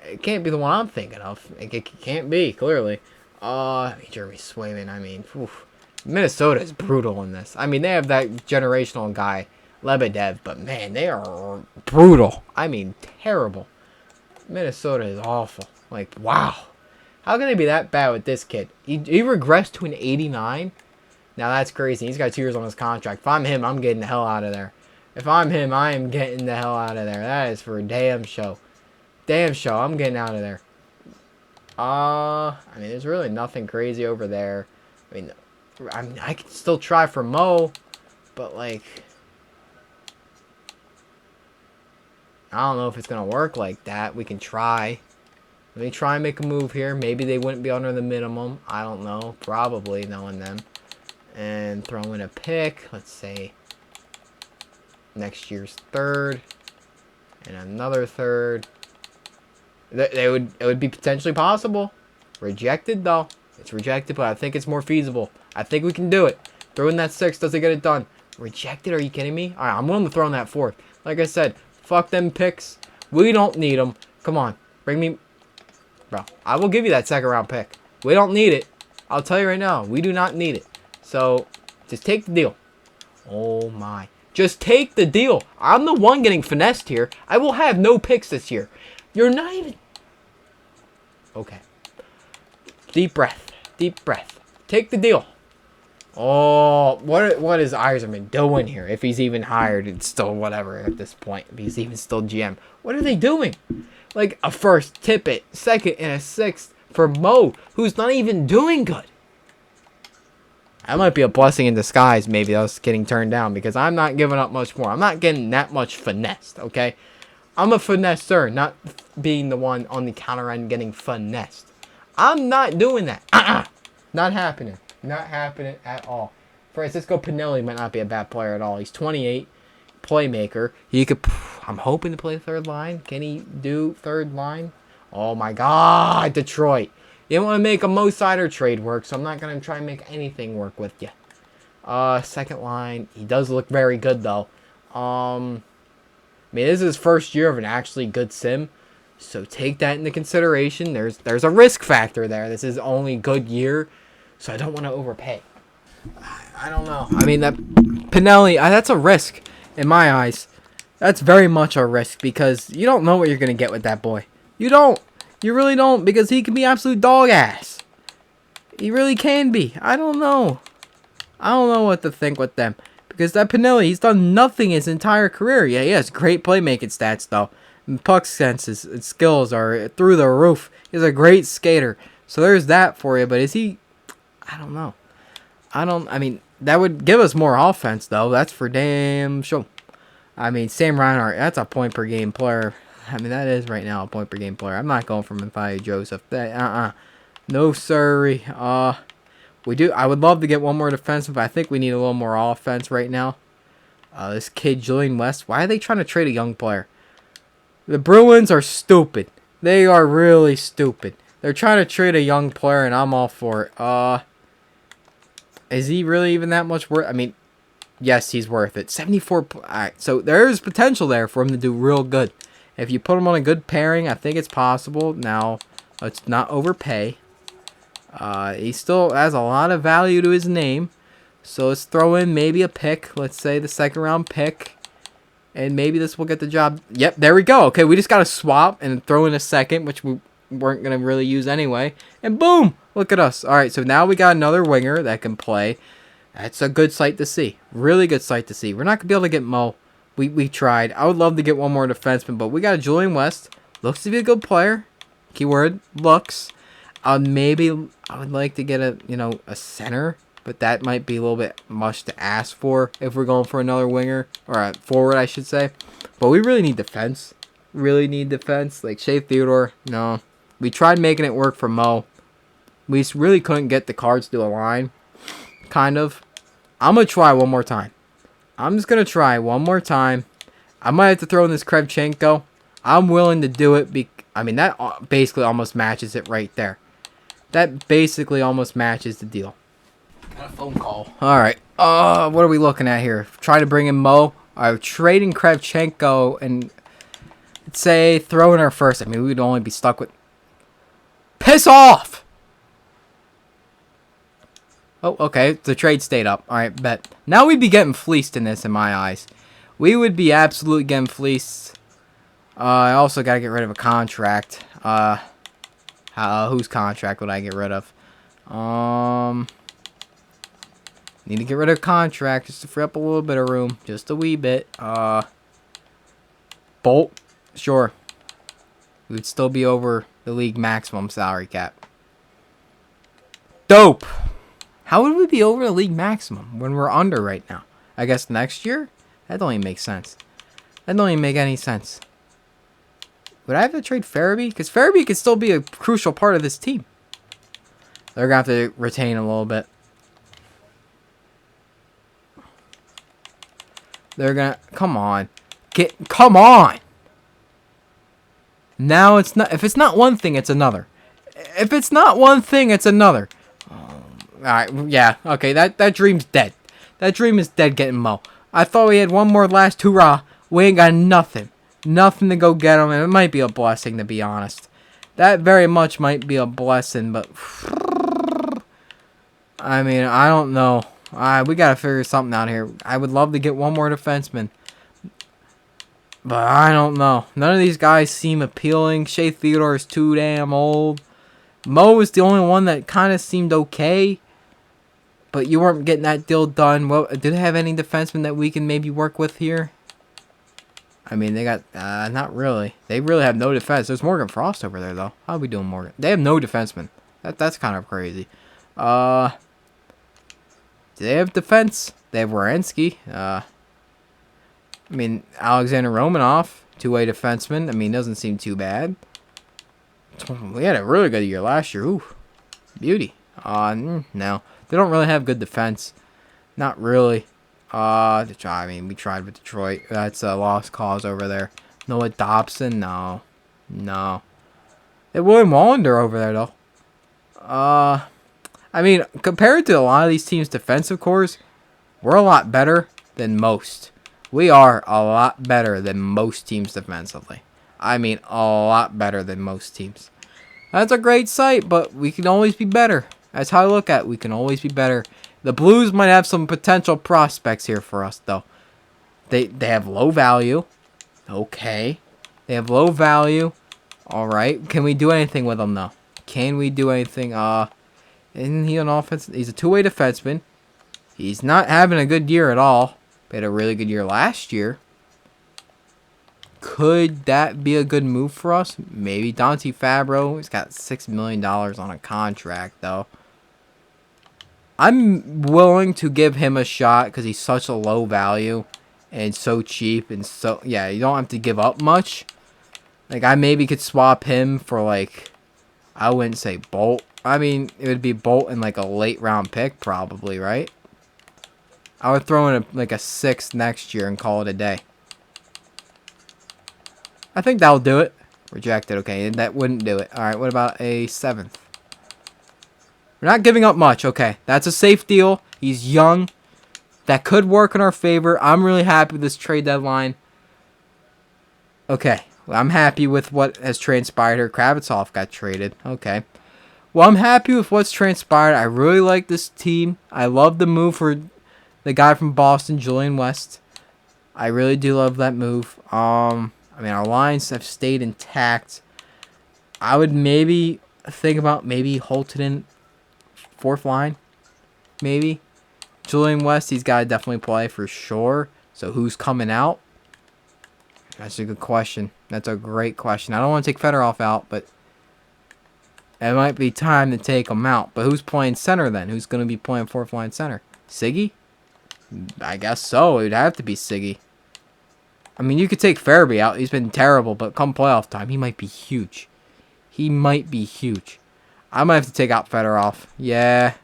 it can't be the one I'm thinking of. It can't be, clearly. Jeremy Swayman, I mean, oof. Minnesota is brutal in this. I mean, they have that generational guy, Lebedev, but man, they are brutal. I mean, terrible. Minnesota is awful. Like, wow. How can they be that bad with this kid? He regressed to an 89? Now, that's crazy. He's got 2 years on his contract. If I'm him, I'm getting the hell out of there. If I'm him, I am getting the hell out of there. That is for a damn show. Damn show. I'm getting out of there. I mean, there's really nothing crazy over there. I mean, I can still try for Mo, but, like, I don't know if it's going to work like that. We can try. Let me try and make a move here. Maybe they wouldn't be under the minimum. I don't know. Probably, knowing them. And throw in a pick. Let's say next year's third. And another third. It would be potentially possible. Rejected, though. It's rejected, but I think it's more feasible. I think we can do it. Throw in that 6. Does it get it done? Rejected? Are you kidding me? All right, I'm willing to throw in that 4th. Like I said, fuck them picks. We don't need them. Come on. Bring me... Bro, I will give you that 2nd round pick. We don't need it. I'll tell you right now. We do not need it. So, just take the deal. Oh, my. Just take the deal. I'm the one getting finessed here. I will have no picks this year. You're not even... Okay. Deep breath. Deep breath. Take the deal. Oh, what is Yzerman doing here? If he's even hired, it's still whatever at this point. If he's even still GM. What are they doing? Like a 1st, Tippett, 2nd, and a 6th for Mo, who's not even doing good. That might be a blessing in disguise, maybe, us getting turned down, because I'm not giving up much more. I'm not getting that much finessed, okay? I'm a finesser, not being the one on the counter end getting finessed. I'm not doing that. Not happening. Not happening at all. Francisco Pinelli might not be a bad player at all. He's 28, playmaker. He could... I'm hoping to play 3rd line. Can he do 3rd line? Oh my God, Detroit. You don't want to make a Mo Sider trade work, so I'm not going to try and make anything work with you. 2nd line. He does look very good, though. I mean, this is his 1st year of an actually good sim. So take that into consideration. There's a risk factor there. This is only good year. So I don't want to overpay. I don't know. I mean, that Pinelli, that's a risk in my eyes. That's very much a risk because you don't know what you're going to get with that boy. You don't. You really don't, because he can be absolute dog ass. He really can be. I don't know. I don't know what to think with them. Because that Pinelli, he's done nothing his entire career. Yeah, he has great playmaking stats, though. And puck senses and skills are through the roof. He's a great skater. So there's that for you. But is he... I don't know. I mean, that would give us more offense, though. That's for damn sure. I mean, Sam Reinhart, that's a point-per-game player. I mean, that is right now a point-per-game player. I'm not going for Mathieu Joseph. No, sirree. We do. I would love to get one more defensive, but I think we need a little more offense right now. This kid, Julian West. Why are they trying to trade a young player? The Bruins are stupid. They are really stupid. They're trying to trade a young player, and I'm all for it. Is he really even that much worth? I mean, yes, he's worth it. 74. Alright, so there's potential there for him to do real good. If you put him on a good pairing, I think it's possible. Now, let's not overpay. He still has a lot of value to his name. So let's throw in maybe a pick. Let's say the 2nd round pick. And maybe this will get the job. Yep, there we go. Okay, we just got to swap and throw in a 2nd, which we weren't going to really use anyway. And boom! Look at us. Alright, so now we got another winger that can play. That's a good sight to see. Really good sight to see. We're not going to be able to get Mo. We tried. I would love to get one more defenseman, but we got a Julian West. Looks to be a good player. Keyword, looks. Maybe I would like to get a center, but that might be a little bit much to ask for if we're going for another winger, or a forward, I should say. But we really need defense. Really need defense. Like Shea Theodore, no. We tried making it work for Mo. We really couldn't get the Cards to align. Kind of. I'm going to try one more time. I'm just going to try one more time. I might have to throw in this Krevchenko. I'm willing to do it. I mean, that basically almost matches it right there. That basically almost matches the deal. Got a phone call. All right. What are we looking at here? Try to bring in Mo. Trading Kravchenko and say throw in our first. I mean, we'd only be stuck with. Piss off! Oh, okay. The trade stayed up. All right, bet. Now we'd be getting fleeced in this, in my eyes. We would be absolutely getting fleeced. I also got to get rid of a contract. Whose contract would I get rid of? Need to get rid of a contract just to free up a little bit of room. Just a wee bit. Bolt? Sure. We would still be over the league maximum salary cap. Dope! How would we be over the league maximum when we're under right now? I guess next year? That don't even make sense. That don't even make any sense. Would I have to trade Farabee? Because Farabee could still be a crucial part of this team. They're going to have to retain a little bit. They're going to... Come on. Come on! Now it's not... If it's not one thing, it's another. If it's not one thing, it's another. Alright, yeah. Okay, that dream's dead. That dream is dead getting Mo. I thought we had one more last hurrah. We ain't got nothing. Nothing to go get him, and it might be a blessing, to be honest. That very much might be a blessing, but... I mean, I don't know. We gotta figure something out here. I would love to get one more defenseman. But I don't know. None of these guys seem appealing. Shea Theodore is too damn old. Mo is the only one that kind of seemed okay. But you weren't getting that deal done. Well, do they have any defensemen that we can maybe work with here? I mean, they got... not really. They really have no defense. There's Morgan Frost over there, though. How are we doing, Morgan? They have no defensemen. That's kind of crazy. Do they have defense? They have Wierenski. I mean, Alexander Romanov, two-way defenseman. I mean, doesn't seem too bad. We had a really good year last year. Ooh, beauty. No. They don't really have good defense. Not really. I mean, we tried with Detroit. That's a lost cause over there. Noah Dobson? No. No. They have William Wallander over there, though. I mean, compared to a lot of these teams' defensive cores, we're a lot better than most. We are a lot better than most teams defensively. I mean, a lot better than most teams. That's a great sight, but we can always be better. That's how I look at it. We can always be better. The Blues might have some potential prospects here for us, though. They have low value. Okay. They have low value. All right. Can we do anything with them, though? Can we do anything? Isn't he an offense? He's a two-way defenseman. He's not having a good year at all. He had a really good year last year. Could that be a good move for us? Maybe. Dante Fabro. He's got $6 million on a contract, though. I'm willing to give him a shot because he's such a low value and so cheap and so... Yeah, you don't have to give up much. Like, I maybe could swap him for, like... I wouldn't say Bolt. I mean, it would be Bolt and, like, a late-round pick, probably, right? I would throw in, like, a 6th next year and call it a day. I think that'll do it. Rejected. Okay, that wouldn't do it. All right, what about a 7th? We're not giving up much. Okay, that's a safe deal. He's young. That could work in our favor. I'm really happy with this trade deadline. Okay, well, I'm happy with what has transpired here. Kravitsov got traded. Okay. Well, I'm happy with what's transpired. I really like this team. I love the move for the guy from Boston, Julian West. I really do love that move. I mean, our lines have stayed intact. I would maybe think about maybe Holton 4th line. Maybe. Julian West, he's got to definitely play for sure. So who's coming out? That's a good question. That's a great question. I don't want to take Fedorov out, but it might be time to take him out. But who's playing center then? Who's going to be playing 4th line center? Siggy? I guess so. It would have to be Siggy. I mean, you could take Farabee out. He's been terrible, but come playoff time, he might be huge. He might be huge. I might have to take out Fedorov. Yeah,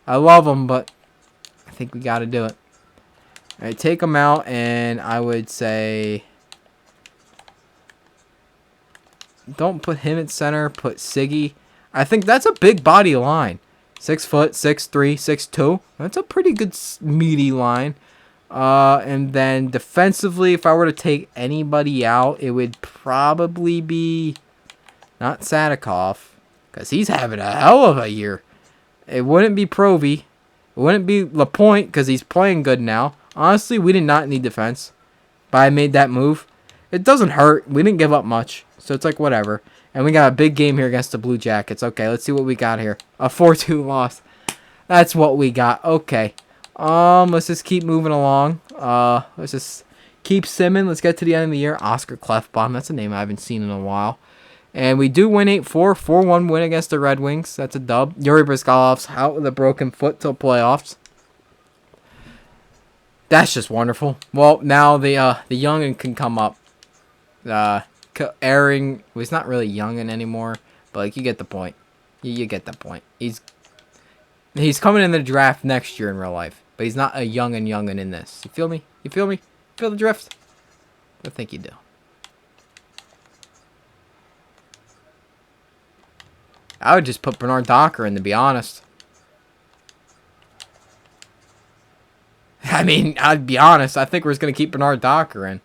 I love him, but I think we got to do it. All right, take him out, and I would say don't put him at center. Put Siggy. I think that's a big body line. 6 foot, 6'3", 6'2". That's a pretty good meaty line. And then defensively, if I were to take anybody out, it would probably be not Sadikov, because he's having a hell of a year. It wouldn't be Provy. It wouldn't be Lapointe, because he's playing good now. Honestly, we did not need defense, but I made that move. It doesn't hurt. We didn't give up much, so it's like whatever. And we got a big game here against the Blue Jackets. Okay, let's see what we got here. A 4-2 loss. That's what we got. Okay. Let's just keep moving along. Let's just keep simming. Let's get to the end of the year. Oscar Clefbaum. That's a name I haven't seen in a while. And we do win 8-4. 4-1 win against the Red Wings. That's a dub. Yuri Bryzgalov's out with a broken foot till playoffs. That's just wonderful. Well, now the youngin can come up. Airing was not really youngin anymore, but like you get the point. You get the point. He's coming in the draft next year in real life, but he's not a youngin in this. You feel me? You feel me? Feel the drift? I think you do. I would just put Bernard Docker in, to be honest. I mean, I'd be honest. I think we're just going to keep Bernard Docker in.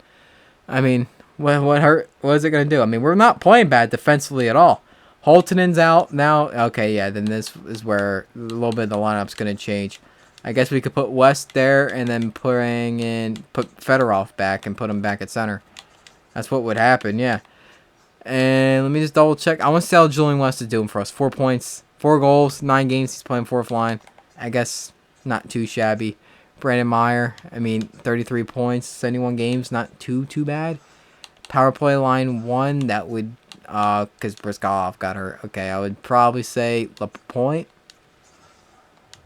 I mean, what hurt? What is it going to do? I mean, we're not playing bad defensively at all. Holtonen's out now. Okay, yeah, then this is where a little bit of the lineup's going to change. I guess we could put West there and then put Fedorov back and put him back at center. That's what would happen, yeah. And let me just double check. I want to see how Julian West is doing for us. 4 points, 4 goals, 9 games. He's playing fourth line. I guess not too shabby. Brandon Meyer, 33 points, 71 games. Not too bad. Power play line 1, that would, because Bryzgalov got hurt. Okay, I would probably say Lapointe.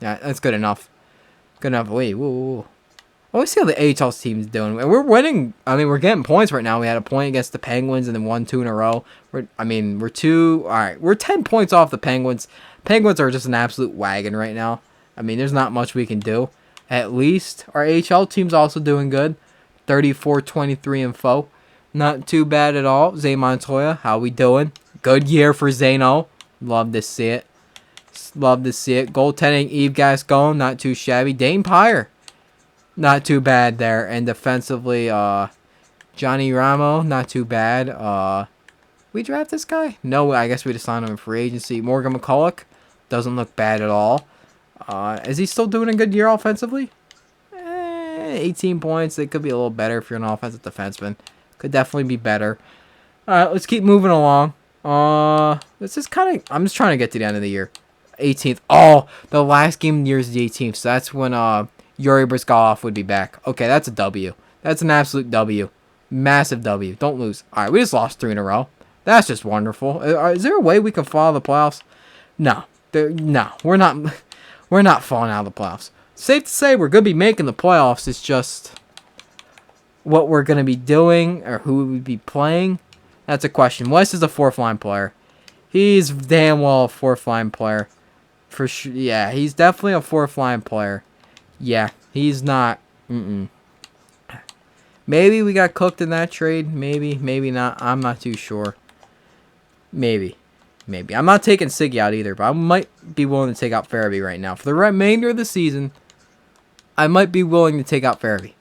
Yeah, that's good enough. Good enough. Wait, whoa. I want to see how the AHL team's doing. We're winning. I mean, we're getting points right now. We had a point against the Penguins and then 1-2 in a row. We're 2. All right, we're 10 points off the Penguins. Penguins are just an absolute wagon right now. I mean, there's not much we can do. At least our AHL team's also doing good. 34-23-4. Not too bad at all. Zay Montoya, how we doing? Good year for Zano. Love to see it. Love to see it. Goaltending, Yves Gascon, not too shabby. Dane Pyre, not too bad there. And defensively, Johnny Ramo, not too bad. We draft this guy? No, I guess we just signed him in free agency. Morgan McCulloch, doesn't look bad at all. Is he still doing a good year offensively? 18 points. It could be a little better if you're an offensive defenseman. Could definitely be better. All right, let's keep moving along. This is I'm just trying to get to the end of the year. 18th. Oh, the last game of the year is the 18th. So that's when Yuri Bryzgalov would be back. Okay, that's a W. That's an absolute W. Massive W. Don't lose. All right, we just lost 3 in a row. That's just wonderful. Is there a way we can follow the playoffs? No. No, we're not. We're not falling out of the playoffs. Safe to say we're going to be making the playoffs. It's just what we're going to be doing or who we would be playing. That's a question. West is a 4th-line player. He's damn well a 4th-line player. For sure. Yeah, he's definitely a 4th-line player. Yeah, he's not. Maybe we got cooked in that trade. Maybe not. I'm not too sure. Maybe. I'm not taking Siggy out either, but I might be willing to take out Farabee right now. For the remainder of the season, I might be willing to take out Farabee.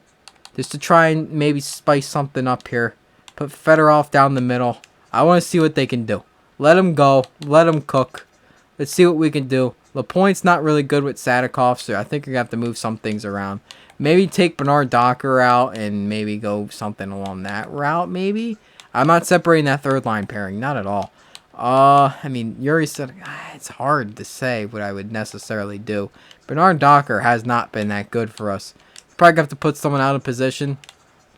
Just to try and maybe spice something up here. Put Fedorov down the middle. I want to see what they can do. Let him go. Let him cook. Let's see what we can do. Lapointe's not really good with Sadikov, so I think you're going to have to move some things around. Maybe take Bernard Docker out and maybe go something along that route, maybe. I'm not separating that 3rd-line pairing. Not at all. Yuri said it's hard to say what I would necessarily do. Bernard Docker has not been that good for us. Probably have to put someone out of position.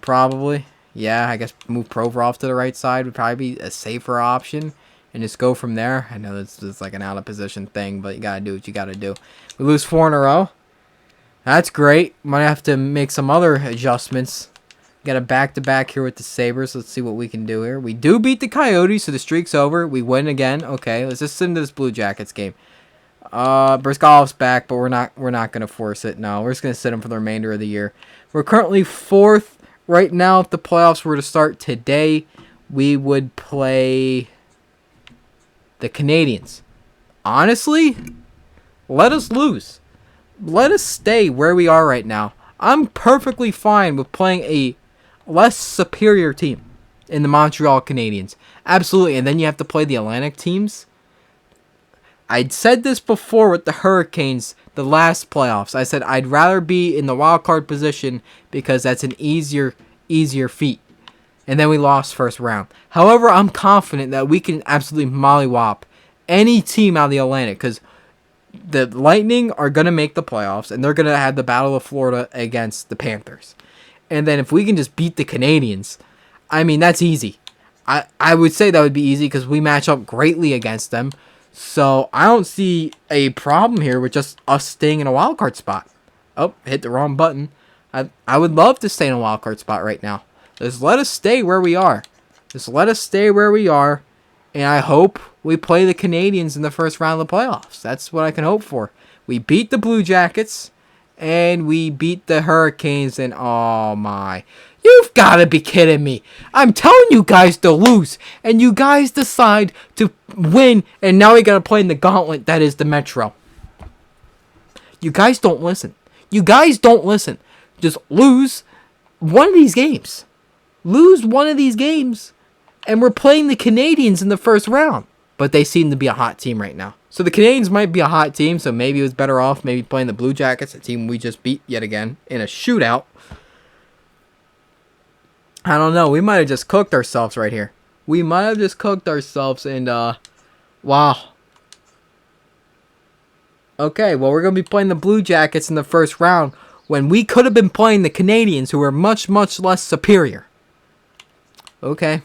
Probably. Yeah, I guess move Provorov to the right side would probably be a safer option. And just go from there. I know this is like an out of position thing, but you got to do what you got to do. We lose 4 in a row. That's great. Might have to make some other adjustments. Got a back-to-back here with the Sabres. Let's see what we can do here. We do beat the Coyotes, so the streak's over. We win again. Okay, let's just sit into this Blue Jackets game. Bryzgalov's back, but we're not going to force it. No, we're just going to sit him for the remainder of the year. We're currently 4th right now. If the playoffs were to start today, we would play the Canadiens. Honestly, let us lose. Let us stay where we are right now. I'm perfectly fine with playing a less superior team in the Montreal Canadiens. Absolutely. And then you have to play the Atlantic teams. I'd said this before with the Hurricanes, the last playoffs. I said I'd rather be in the wild card position because that's an easier feat. And then we lost first round. However, I'm confident that we can absolutely mollywop any team out of the Atlantic because the Lightning are going to make the playoffs and they're going to have the Battle of Florida against the Panthers. And then if we can just beat the Canadiens, I mean, that's easy. I would say that would be easy because we match up greatly against them. So I don't see a problem here with just us staying in a wild card spot. Oh, hit the wrong button. I would love to stay in a wild card spot right now. Just let us stay where we are. Just let us stay where we are. And I hope we play the Canadiens in the first round of the playoffs. That's what I can hope for. We beat the Blue Jackets. And we beat the Hurricanes. And oh my. You've got to be kidding me. I'm telling you guys to lose. And you guys decide to win. And now we got to play in the gauntlet that is the Metro. You guys don't listen. You guys don't listen. Just lose one of these games. Lose one of these games, and we're playing the Canadiens in the first round. But they seem to be a hot team right now. So the Canadiens might be a hot team, so maybe it was better off maybe playing the Blue Jackets, a team we just beat yet again, in a shootout. I don't know. We might have just cooked ourselves right here. We might have just cooked ourselves, and, wow. Okay, well, we're going to be playing the Blue Jackets in the first round when we could have been playing the Canadiens, who are much, much less superior. Okay.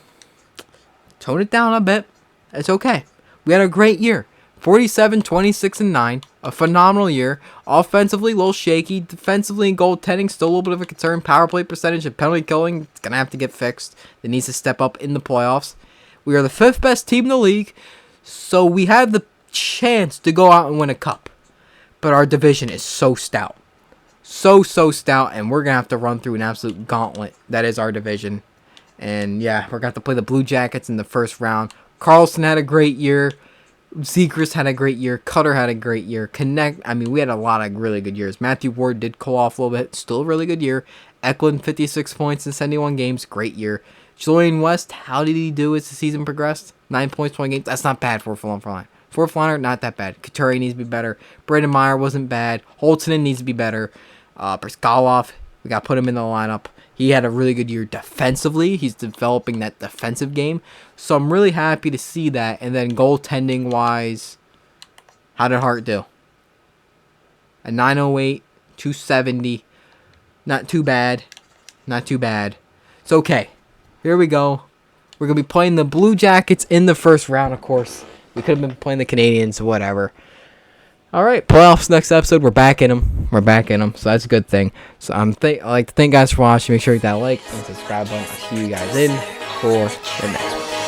Tone it down a bit. It's okay. We had a great year. 47, 26, and 9. A phenomenal year. Offensively, a little shaky. Defensively and goaltending, still a little bit of a concern. Power play percentage and penalty killing, it's going to have to get fixed. It needs to step up in the playoffs. We are the 5th best team in the league, so we have the chance to go out and win a cup. But our division is so stout. So stout, and we're going to have to run through an absolute gauntlet. That is our division. And yeah, we're going to have to play the Blue Jackets in the first round. Carlson had a great year. Zegras had a great year. Cutter had a great year. We had a lot of really good years. Matthew Ward did cool off a little bit. Still a really good year. Eklund, 56 points in 71 games. Great year. Julian West, how did he do as the season progressed? 9 points, 20 games. That's not bad for a fourth line. Fourth liner, not that bad. Couture needs to be better. Braden Meyer wasn't bad. Holtinen needs to be better. Briskalov, we got to put him in the lineup. He had a really good year defensively. He's developing that defensive game. So I'm really happy to see that. And then goaltending-wise, how did Hart do? A 908, 270. Not too bad. Not too bad. It's okay. Here we go. We're going to be playing the Blue Jackets in the first round, of course. We could have been playing the Canadiens, whatever. All right, playoffs next episode. We're back in them. So that's a good thing. So I'd like to thank you guys for watching. Make sure you hit that like and subscribe button. I'll see you guys in for the next one.